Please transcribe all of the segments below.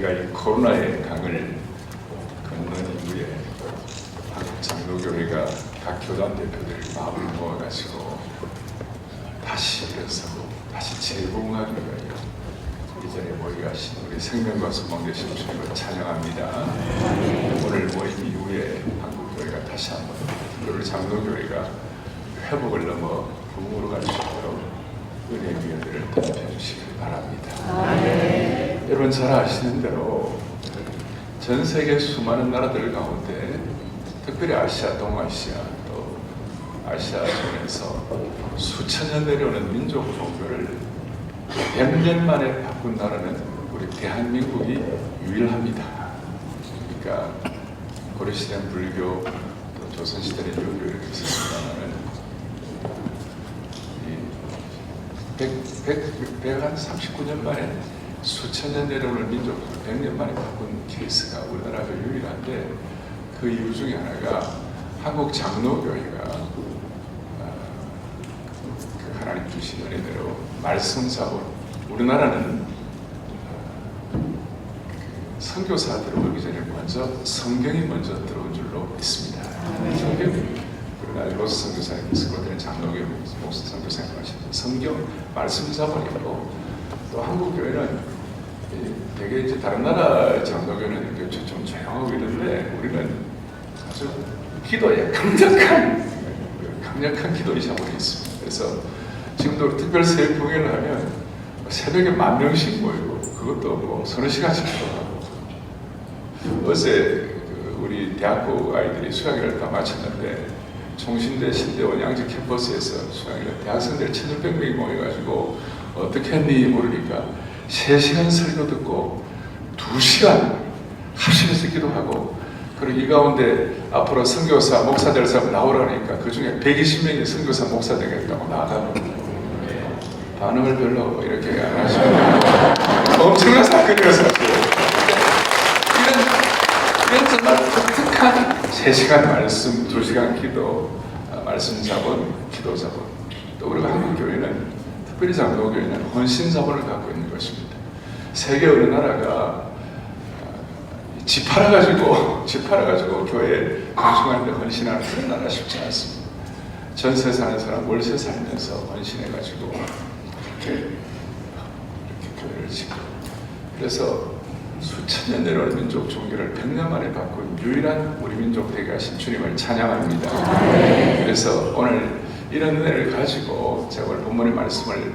우리가 이 코로나의 강을 건넌 이후에 한국 장로교회가 각 교단 대표들이 마음을 모아가지고 다시 일어서고 다시 재부흥하기 위하여 이 자리에 모이게 하신 우리 생명과 소망 되신 주님을 찬양합니다. 오늘 모임 이후에 한국교회가 다시 한번 우리 장로교회가 회복을 넘어 부흥으로 갈 수 있도록 은혜의 기회들을 대답해 주시길 바랍니다. 여러분 잘 아시는 대로 전 세계 수많은 나라들 가운데 특별히 아시아, 동아시아 또 아시아 중에서 수천 년 내려오는 민족 종교를 100년 만에 바꾼 나라는 우리 대한민국이 유일합니다. 그러니까 고려시대는 불교, 또 조선시대는 유교 이렇게 있었습니다만은 139년 만에 수천 년 내려오는 민족 100년 만에 바꾼 케이스가 우리나라가 유일한데 그 이유 중에 하나가 한국 장로교회가 그 하나님 주신 은혜대로 말씀사원, 우리나라는 선교사들이 오기 전에 먼저 성경이 먼저 들어온 줄로 믿습니다. 성경, 우리나라 로스 선교사님께서 그들은 장로교회 목사 선교사님 하시는 성경 말씀사원이고 또 한국 교회는 되게 이제 다른 나라 장로교회는 이렇게 좀 조용하고 이런데 우리는 아주 기도에 강력한 기도의 자본이 있습니다. 그래서 지금도 특별 새벽 봉헌을 하면 새벽에 10,000명씩 모이고 그것도 뭐 서너 시간씩 기도하고 어제 우리 대학교 아이들이 수학여행을 다 마쳤는데 총신대, 신대원, 양재 캠퍼스에서 수학여행 대학생들 1,600명이 모여가지고 어떻게 했니 모르니까 3시간 설교 듣고 2시간 합심해서 기도하고 그리고 이 가운데 앞으로 선교사, 목사 될 사람 나오라 그러니까 그 중에 120명이 선교사, 목사 되겠다고 나가고 반응을 별로 이렇게 안 하시고 엄청난 사건이었어요. 이런 정말 독특한 3시간 말씀, 2시간 기도, 말씀 자본, 기도 자본 또 우리가 한국 교회는 특별히 장로교회는 헌신 자본을 갖고 있는 것입니다. 세계 어느 나라가 집 팔아가지고 교회에 헌신하는데 헌신하는 그런 나라 쉽지 않습니다. 전세 사는 사람 월세 살면서 헌신해가지고 이렇게 교회를 짓고 그래서 수천 년 내려오는 민족 종교를 100년 만에 바꾼 유일한 우리 민족 되게 하신 주님을 찬양합니다. 그래서 오늘 이런 은혜를 가지고 제가 오늘 본문의 말씀을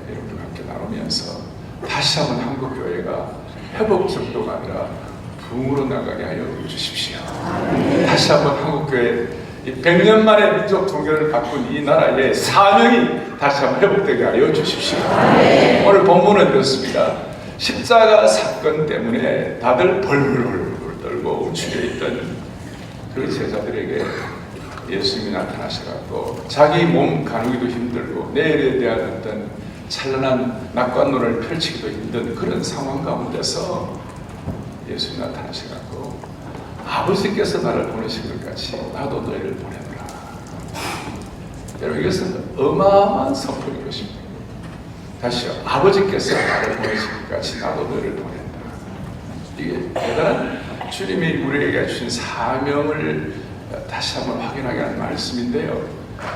여러분들과 함께 나누면서 다시 한번 한국교회가 회복 정도가 아니라 부흥으로 나가게 하여 주십시오. 다시 한번 한국교회 100년 만에 민족 종교를 바꾼 이 나라의 사명이 다시 한번 회복되게 하여 주십시오. 오늘 본문은 이렇습니다. 십자가 사건 때문에 다들 벌벌 떨고 우측에 있던 그 제자들에게 예수님이 나타나셔갖고 자기 몸 가누기도 힘들고 내일에 대한 어떤 찬란한 낙관론을 펼치기도 힘든 그런 상황 가운데서 예수님이 나타나셔갖고 아버지께서 나를 보내신 것 같이 나도 너희를 보내노라. 여러분 이것은 어마어마한 선포인 것입니다. 다시요. 아버지께서 나를 보내신 것 같이 나도 너희를 보낸다. 이게 대단한 주님이 우리에게 주신 사명을 다시 한번 확인하게 하는 말씀인데요.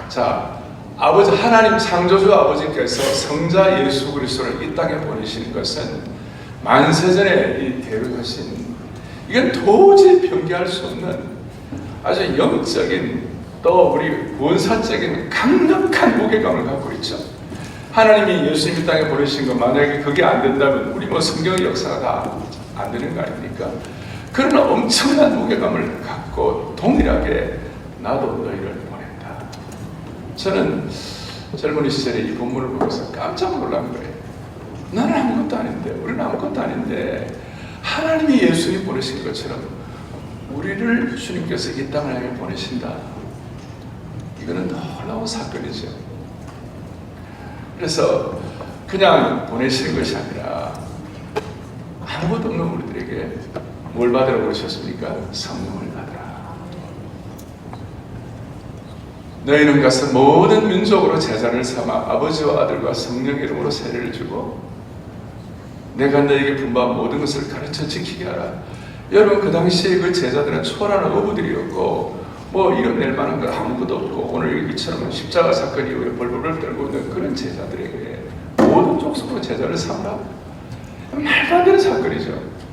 자, 아버지 하나님 창조주 아버지께서 성자 예수 그리스도를 이 땅에 보내시는 것은 만세전에 이 계획하신 이건 도저히 변개할 수 없는 아주 영적인 또 우리 구원사적인 강력한 무게감을 갖고 있죠. 하나님이 예수님 이 땅에 보내신 것 만약에 그게 안 된다면 우리 뭐 성경의 역사가 다 안 되는 거 아닙니까? 그러나 엄청난 무게감을 갖고 동일하게 나도 너희를 보낸다. 저는 젊은이 시절에 이 본문을 보면서 깜짝 놀란 거예요. 나는 아무것도 아닌데, 우리는 아무것도 아닌데 하나님이 예수님 보내신 것처럼 우리를 주님께서 이 땅을 향해 보내신다. 이거는 놀라운 사건이죠. 그래서 그냥 보내시는 것이 아니라 아무것도 없는 우리들에게 뭘 받으라고 그러셨습니까? 성령을 받으라. 너희는 가서 모든 민족으로 제자를 삼아 아버지와 아들과 성령 이름으로 세례를 주고 내가 너에게 분부한 모든 것을 가르쳐 지키게 하라. 여러분, 그 당시에 그 제자들은 초라한 어부들이었고 뭐 이름 낼 만한 거 아무것도 없고 오늘 이처럼 십자가 사건 이후에 벌벌벌 떨고 있는 그런 제자들에게 모든 족속으로 제자를 삼으라. 말도 안 되는 사건이죠.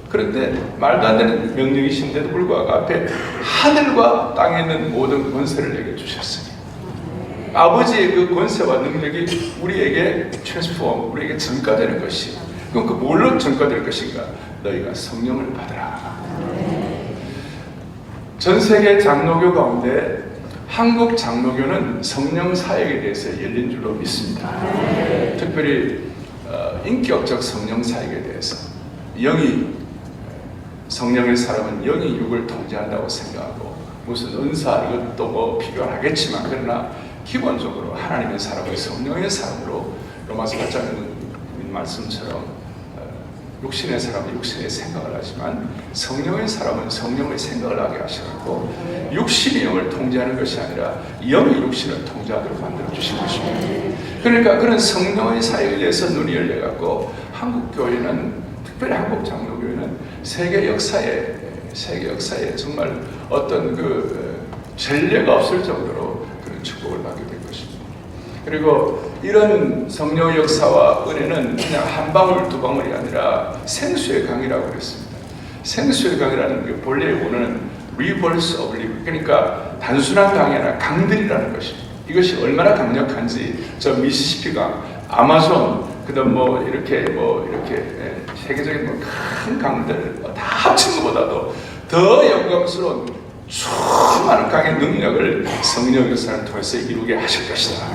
그런데 말도 안 되는 명령이신데도 불구하고 앞에 하늘과 땅에 있는 모든 권세를 내게 주셨으니 아버지의 그 권세와 능력이 우리에게 트랜스폼, 우리에게 전가되는 것이, 그럼 그 뭘로 전가될 것인가? 너희가 성령을 받으라. 전 세계 장로교 가운데 한국 장로교는 성령 사역에 대해서 열린 줄로 믿습니다. 특별히 인격적 성령 사역에 대해서 영이, 성령의 사람은 영이 육을 통제한다고 생각하고 무슨 은사 이것도 뭐 필요하겠지만 그러나 기본적으로 하나님의 사람을 성령의 사람으로 로마서 8장에 있는 말씀처럼 육신의 사람은 육신의 생각을 하지만 성령의 사람은 성령의 생각을 하게 하셔서 육신이 영을 통제하는 것이 아니라 영이 육신을 통제하도록 만들어 주신 것입니다. 그러니까 그런 성령의 사역에 대해서 눈이 열려갖고 한국 교회는, 특별히 한국 장로교회는 세계 역사에 정말 어떤 그 전례가 없을 정도로 그런 축복을 받게 된 것입니다. 그리고 이런 성령의 역사와 은혜는 그냥 한 방울 두 방울이 아니라 생수의 강이라고 그랬습니다. 생수의 강이라는 게 본래의 원어는 rivers of life, 그러니까 단순한 강이 아니라 강들이라는 것입니다. 이것이 얼마나 강력한지 저 미시시피 강, 아마존, 그다음 뭐 이렇게 세계적인 큰 강들 다 합친 것보다도 더 영광스러운 수많은 강의 능력을 성령 역사를 통해서 이루게 하실 것이다.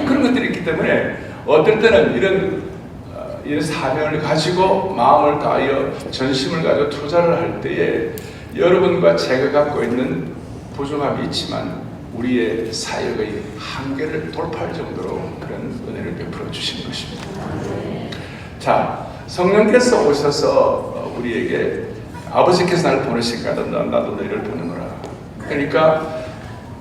그런 것들이 있기 때문에 어떨 때는 이런 사명을 가지고 마음을 다하여 전심을 가지고 투자를 할 때에 여러분과 제가 갖고 있는 부족함이 있지만 우리의 사역의 한계를 돌파할 정도로 그런 은혜를 베풀어 주신 것입니다. 자, 성령께서 오셔서 우리에게 아버지께서 나를 보내시니까 나도 너희를 보내노라. 그러니까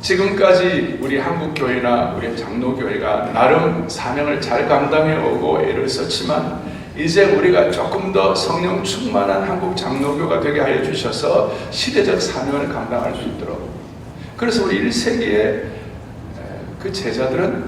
지금까지 우리 한국교회나 우리 장로교회가 나름 사명을 잘 감당해 오고 애를 썼지만 이제 우리가 조금 더 성령 충만한 한국 장로교가 되게 하여 주셔서 시대적 사명을 감당할 수 있도록. 그래서 우리 1세기에 그 제자들은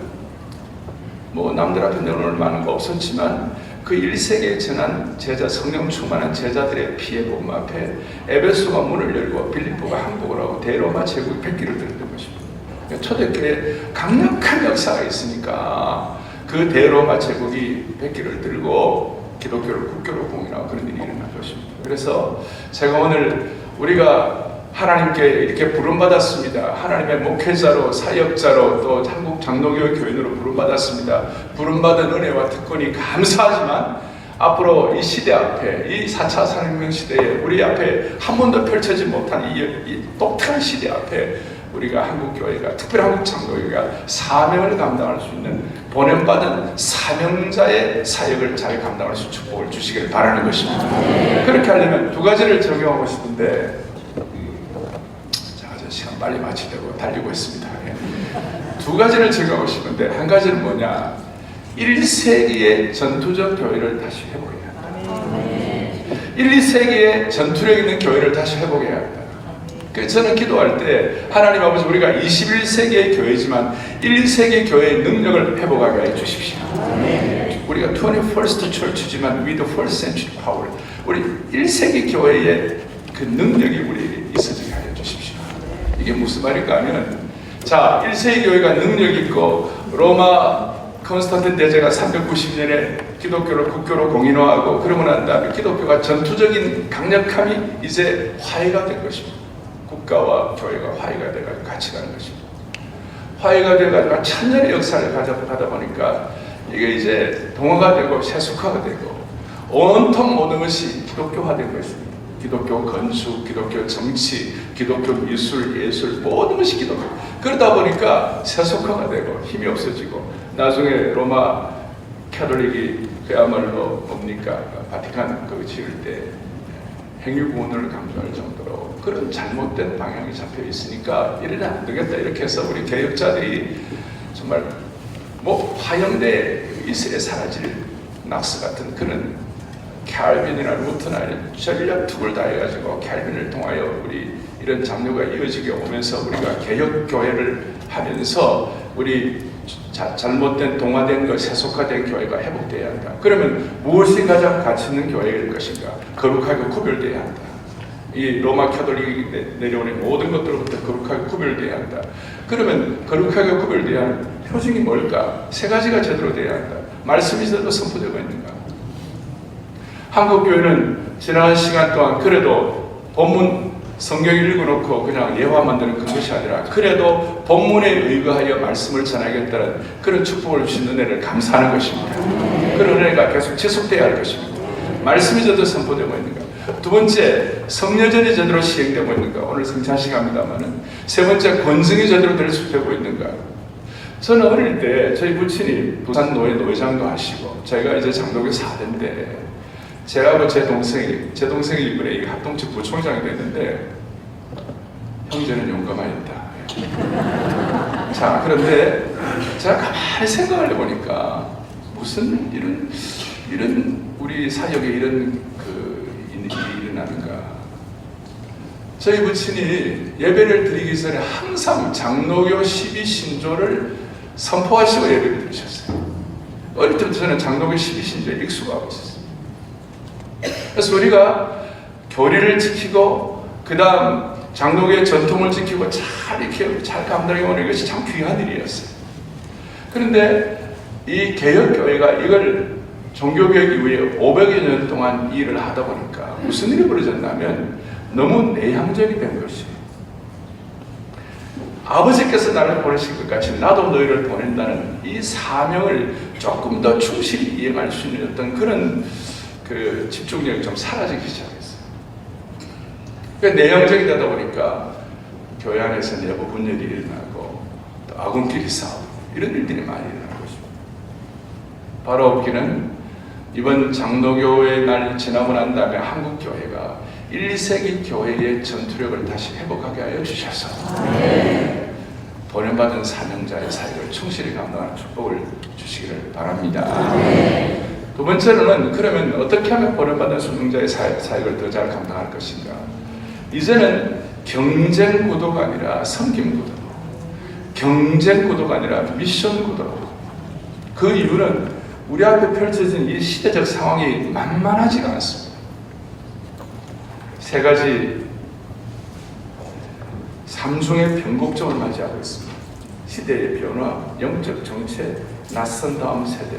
뭐 남들 앞에 내놓을 만한 거 없었지만 그 1세기에 전한 제자, 성령 충만한 제자들의 피의 복음 앞에 에베소가 문을 열고 빌립보가 항복을 하고 대로마 제국이 백기를 들었던 것입니다. 초대교회에 강력한 역사가 있으니까 그 대로마 제국이 백기를 들고 기독교를 국교로 봉인하고 그런 일이 일어난 것입니다. 그래서 제가 오늘 우리가 하나님께 이렇게 부름받았습니다. 하나님의 목회자로, 사역자로, 또 한국 장로교회 교인으로 부름받았습니다. 부름받은 은혜와 특권이 감사하지만 앞으로 이 시대 앞에, 이 4차 산업혁명 시대에 우리 앞에 한 번도 펼쳐지지 못한 이 독특한 시대 앞에 우리가 한국교회가, 특별히 한국 장로교회가 사명을 감당할 수 있는 보냄받은 사명자의 사역을 잘 감당할 수 있는 축복을 주시길 바라는 것입니다. 그렇게 하려면 두 가지를 적용하고 싶은데 시간 빨리 마치려고 달리고 있습니다. 두 가지를 적용하고 싶은데 한 가지는 뭐냐? 1세기의 전투적 교회를 다시 회복해야 한다. 1, 2세기의 전투력 있는 교회를 다시 회복해야 한다. 그래서 저는 기도할 때 하나님 아버지 우리가 21세기의 교회지만 1, 2세기의 교회의 능력을 회복하게 해주십시오. 우리가 21st church지만 with the first century power, 우리 1세기 교회의 그 능력이 우리에게 있어지게 하여 주십시오. 이게 무슨 말인가 하면, 자, 1세기 교회가 능력 있고 로마 컨스탄틴 대제가 390년에 기독교를 국교로 공인화하고 그러고 난 다음에 기독교가 전투적인 강력함이 이제 화해가 된 것입니다. 국가와 교회가 화해가 돼가지고 같이 가는 것입니다. 화해가 돼가지고 천년의 역사를 가져가다 보니까 이게 이제 동화가 되고 세속화가 되고 온통 모든 것이 기독교화된 것입니다. 기독교 건축, 기독교 정치, 기독교 미술, 예술 모든 것이 기독교. 그러다 보니까 세속화가 되고 힘이 없어지고 나중에 로마 캐톨릭이 그야말로 뭡니까? 바티칸 그 지을 때 행위구원을 강조할 정도로 그런 잘못된 방향이 잡혀 있으니까 이래는 안 되겠다 이렇게 해서 우리 개혁자들이 정말 뭐 화영대 이슬에 사라질 낙서 같은 그런 캘빈이나 루터나 이런 전략 투구를 다 해가지고 캘빈을 통하여 우리 이런 장로가 이어지게 오면서 우리가 개혁교회를 하면서 우리 잘못된 동화된 것, 세속화된 교회가 회복되어야 한다. 그러면 무엇이 가장 가치 있는 교회일 것인가? 거룩하게 구별되어야 한다. 이 로마 캐톨릭이 내려오는 모든 것들로부터 거룩하게 구별되어야 한다. 그러면 거룩하게 구별되어야 하는 표징이 뭘까? 세 가지가 제대로 되어야 한다. 말씀이 제대로 선포되고 있는가? 한국교회는 지난 시간 동안 그래도 본문 성경 읽어놓고 그냥 예화만 드는 그것이 아니라 그래도 본문에 의거하여 말씀을 전하겠다는 그런 축복을 주신 은혜를 감사하는 것입니다. 그런 은혜가 계속 지속되어야 할 것입니다. 말씀이 제대로 선포되고 있는가? 두 번째, 성려전이 제대로 시행되고 있는가? 오늘 성찬 시간입니다만은 세 번째, 권승이 제대로 되고 있는가? 저는 어릴 때 저희 부친이 부산 노회 노회장도 하시고 저희가 이제 장로교 4대인데 제하고 제 동생이 이번에 합동측 부총장이 됐는데 형제는 용감하였다. 자, 그런데 제가 가만히 생각을 해보니까 무슨 이런 우리 사역에 이런 일이 일어나는가? 저희 부친이 예배를 드리기 전에 항상 장로교 12신조를 선포하시고 예배를 드리셨어요. 어릴 때부터 저는 장로교 12신조에 익숙하고 있었어요. 그래서 우리가 교리를 지키고 그 다음 장로교의 전통을 지키고 잘 감당해오는 것이 참 귀한 일이었어요. 그런데 이 개혁교회가 이걸 종교개혁 이후에 500여 년 동안 일을 하다 보니까 무슨 일이 벌어졌냐면 너무 내향적이 된 것이에요. 아버지께서 나를 보내신 것 같이 나도 너희를 보낸다는 이 사명을 조금 더 충실히 이행할 수 있는 어떤 그런 집중력이 좀 사라지기 시작했어요. 그러니까 내향적이 되다 보니까 교회 안에서 내부 분열이 일어나고 또 아군끼리 싸우고 이런 일들이 많이 일어나는 것입니다. 바로 없기는 이번 장로교회 날 지나고 난 다음에 한국교회가 1, 2세기 교회의 전투력을 다시 회복하게 하여 주셔서 보냄받은 사명자의 사역을 충실히 감당하는 축복을 주시기를 바랍니다. 두 번째로는 그러면 어떻게 하면 보냄받은 사명자의 사역을 더 잘 감당할 것인가? 이제는 경쟁 구도가 아니라 섬김 구도, 경쟁 구도가 아니라 미션 구도. 그 이유는 우리 앞에 펼쳐진 이 시대적 상황이 만만하지가 않습니다. 세 가지 삼중의 변곡점을 맞이하고 있습니다. 시대의 변화, 영적 정체, 낯선 다음 세대.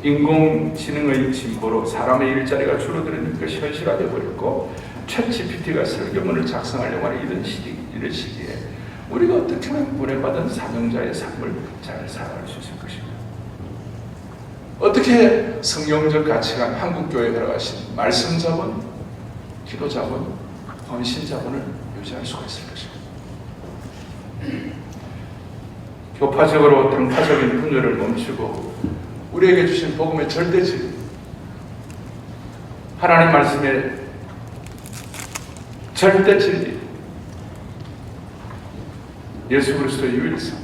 인공지능의 진보로 사람의 일자리가 줄어드는 것이 현실화되어 버렸고 챗GPT가 설교문을 작성하려고 하는 이런 시기에 우리가 어떻게 하면 보내받은 사명자의 삶을 잘 살아갈 수 있을 것인가? 어떻게 성경적 가치관, 한국교회에 들어가신 말씀 자본, 기도 자본, 헌신 자본을 유지할 수가 있을 것인가? 교파적으로 당파적인 분열을 멈추고 우리에게 주신 복음의 절대질, 하나님 말씀의 절대 진리, 예수 그리스도의 유일성,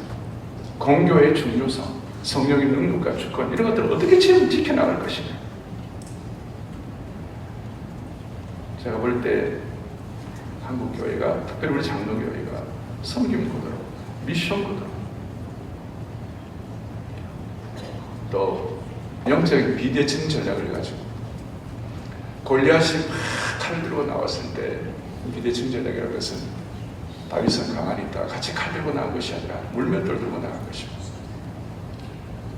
공교의 중요성, 성령의 능력과 주권, 이런 것들을 어떻게 지켜나갈 것인가? 제가 볼 때 한국교회가, 특별히 우리 장로교회가 섬김 구도로, 미션 구도로, 또 영적인 비대칭 전략을 가지고 골리앗이 막 칼을 들고 나왔을 때 비대칭 전략이라는 것은 다윗은 가만히 있다가 같이 칼 들고 나온 것이 아니라 물맷돌 들고 나간 것입니다.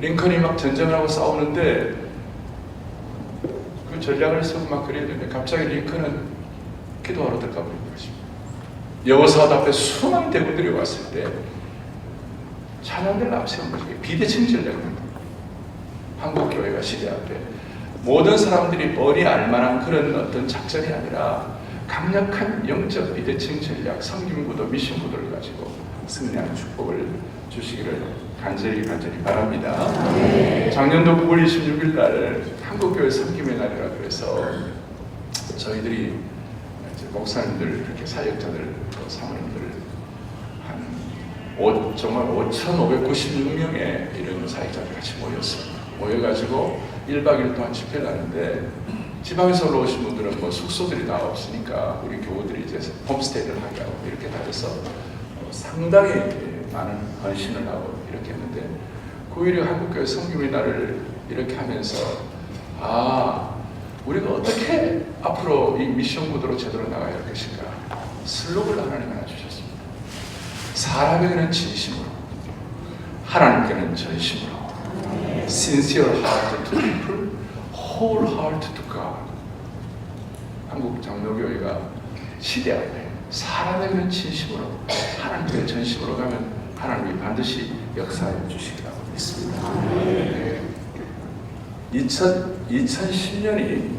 링컨이 막 전쟁을 하고 싸우는데 그 전략을 쓰고 막 그래야 되는데 갑자기 링컨은 기도하러 들어가 버린 것입니다. 여호사밧 앞에 수많은 대군들이 왔을 때 찬양대를 앞세운 것이 비대칭 전략입니다. 한국교회가 시대 앞에 모든 사람들이 머리 알만한 그런 어떤 작전이 아니라 강력한 영적 비대칭 전략, 섬김구도, 미션구도를 가지고 승리하는 축복을 주시기를 간절히 바랍니다. 작년도 9월 26일 날 한국교회 섬김의 날이라 그래서 저희들이 목사님들, 이렇게 사역자들, 사모님들 정말 5,596명의 이런 사역자들 같이 모였습니다. 모여가지고 1박 2일 동안 집회를 하는데 지방에서 올라오신 분들은 뭐 숙소들이 다 없으니까 우리 교우들이 이제 홈스테이를 하게 하고 이렇게 다 해서 상당히 많은 헌신을 하고 이렇게 했는데 9.16 한국교회 성김의 날을 이렇게 하면서 우리가 어떻게 앞으로 이 미션 구도로 제대로 나가야 할 것인가 슬로건을 하나님 하나 주셨습니다. 사람에게는 진심으로, 하나님께는 전심으로. Sincere heart to people, whole heart to God. 한국 장로교회가 시대 앞에 사람에게는 진심으로, 하나님께 전심으로 가면 하나님이 반드시 역사해 주시리라고 믿습니다. 2010년이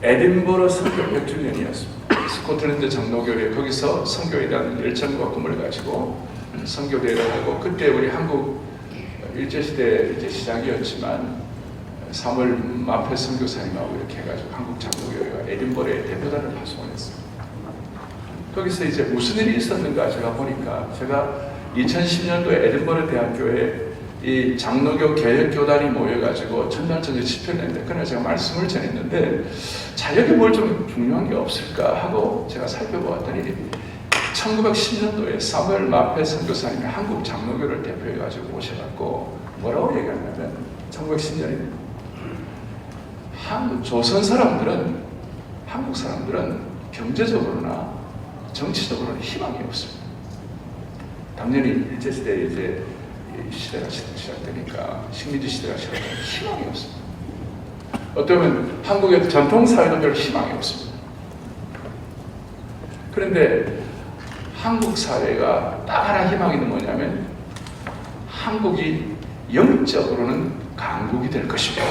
에딘버러 선교 100주년이었습니다. 스코틀랜드 장로교회 거기서 선교에 대한 열정과 꿈을 가지고 선교대회를 하고 그때 우리 한국 일제시대 이제 시작이었지만 3월 마페 선교사님하고 이렇게 해가지고 한국 장로교회가 에딘버러에 대표단을 파송을 했습니다. 거기서 이제 무슨 일이 있었는가 제가 보니까 제가 2010년도에 에딘버러 대학교에 이 장로교 개혁교단이 모여가지고 전날 저녁 집회를 했는데 그날 제가 말씀을 전했는데 자력이 뭘 좀 중요한 게 없을까 하고 제가 살펴보았더니 1910년도에 사무엘 마페 선교사님이 한국 장로교를 대표해가지고 오셔갖고 뭐라고 얘기하냐면 1910년입니다. 조선 사람들은 한국 사람들은 경제적으로나 정치적으로는 희망이 없습니다. 당연히 일제시대에 이제 시대가 시작되니까 식민지 시대가 시작되니까 희망이 없습니다. 어쩌면 한국의 전통사회도 별 희망이 없습니다. 그런데 한국 사회가 딱 하나 희망이 있는 뭐냐면 한국이 영적으로는 강국이 될 것입니다.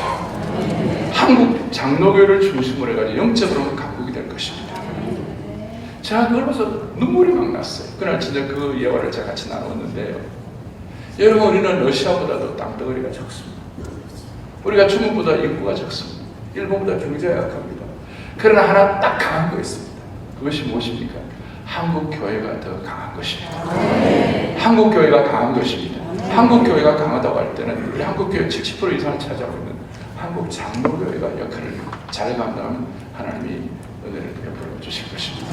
한국 장로교를 중심으로 해가지고 영적으로는 강국이 될 것입니다. 제가 그걸 보면서 눈물이 막 났어요. 그날 진짜 그 예화를 제가 같이 나눴는데요. 여러분 우리는 러시아보다도 땅덩어리가 적습니다. 우리가 중국보다 인구가 적습니다. 일본보다 경제가 약합니다. 그러나 하나 딱 강한 거 있습니다. 그것이 무엇입니까? 한국 교회가 더 강한 것입니다. 한국 교회가 강한 것입니다. 한국 교회가 강하다고 할 때는 우리 한국 교회 70% 이상을 차지하고 있는 한국 장로교회가 역할을 잘 감당하면 하나님이 은혜를 베풀어 주실 것입니다.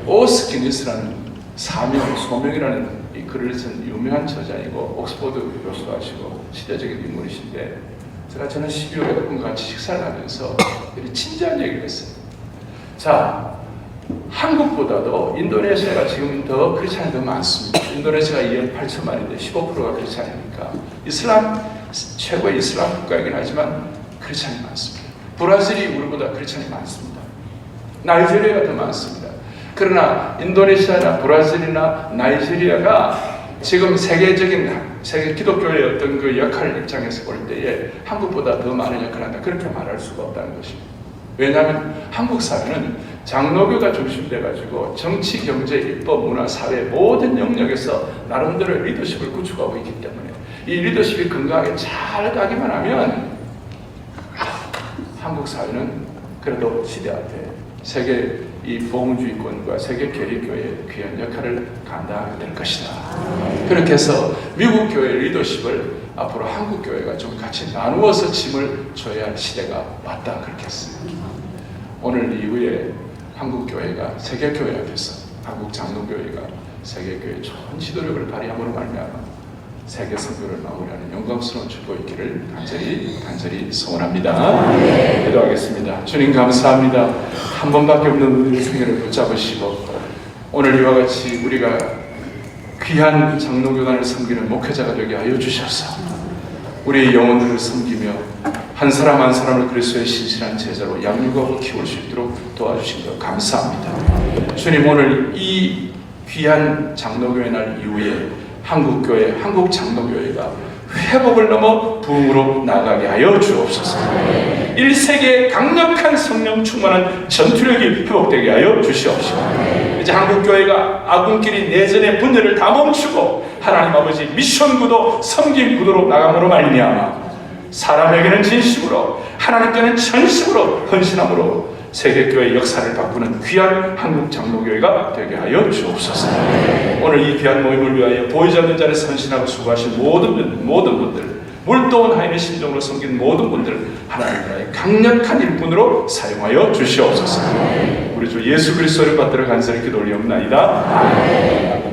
오스키니스라는 사명, 소명이라는 이 글을 쓴 유명한 저자이고 옥스퍼드 교수하시고 시대적인 인물이신데 저는 12월에 그분과 같이 식사를 하면서 진지한 얘기를 했어요. 자, 한국보다도 인도네시아가 지금 더 크리스찬이 더 많습니다. 인도네시아가 2억 8천만인데 15%가 크리스찬이니까 최고의 이슬람 국가이긴 하지만 크리스찬이 많습니다. 브라질이 우리보다 크리스찬이 많습니다. 나이지리아가 더 많습니다. 그러나 인도네시아나 브라질이나 나이지리아가 지금 세계 기독교의 어떤 그 역할 입장에서 볼 때에 한국보다 더 많은 역할을 한다. 그렇게 말할 수가 없다는 것입니다. 왜냐하면 한국 사회는 장로교가 중심돼가지고 정치, 경제, 입법, 문화, 사회 모든 영역에서 나름대로 리더십을 구축하고 있기 때문에 이 리더십이 건강하게 잘 가기만 하면 한국 사회는 그래도 시대 앞에 세계 이 보험주의권과 세계 교회의 귀한 역할을 감당하게 될 것이다. 그렇게 해서 미국 교회의 리더십을 앞으로 한국 교회가 좀 같이 나누어서 짐을 져야 할 시대가 왔다 그렇게 했습니다. 오늘 이후에 한국 교회가 세계 교회 앞에서 한국 장로교회가 세계 교회의 좋은 지도력을 발휘함으로 말미암아 세계 선교를 마무리하는 영광스러운 축복이 있기를 간절히 소원합니다. 기도하겠습니다. 주님 감사합니다. 한 번밖에 없는 우리의 생애를 붙잡으시고 오늘 이와 같이 우리가 귀한 장로교단을 섬기는 목회자가 되게 하여 주셔서 우리의 영혼들을 섬기며 한 사람 한 사람을 그리스도의 신실한 제자로 양육하고 키울 수 있도록 도와주신 것 감사합니다. 주님 오늘 이 귀한 장로교회 날 이후에 한국교회, 한국장로교회가 회복을 넘어 부흥으로 나가게 하여 주옵소서. 1세기의 강력한 성령 충만한 전투력이 회복되게 하여 주시옵시고 이제 한국교회가 아군끼리 내전의 분열을 다 멈추고 하나님 아버지 미션 구도, 섬김 구도로 나감으로 말미암아 사람에게는 진심으로 하나님께는 전심으로 헌신함으로 세계교회의 역사를 바꾸는 귀한 한국 장로교회가 되게 하여 주옵소서. 오늘 이 귀한 모임을 위하여 보이지 않는 자리에 헌신하고 수고하신 모든 분들 물도원 하인의 심정으로 섬긴 모든 분들 하나님 나라의 강력한 일꾼으로 사용하여 주시옵소서. 우리 주 예수 그리스도를 받들어 간절히 기도 올리옵나이다.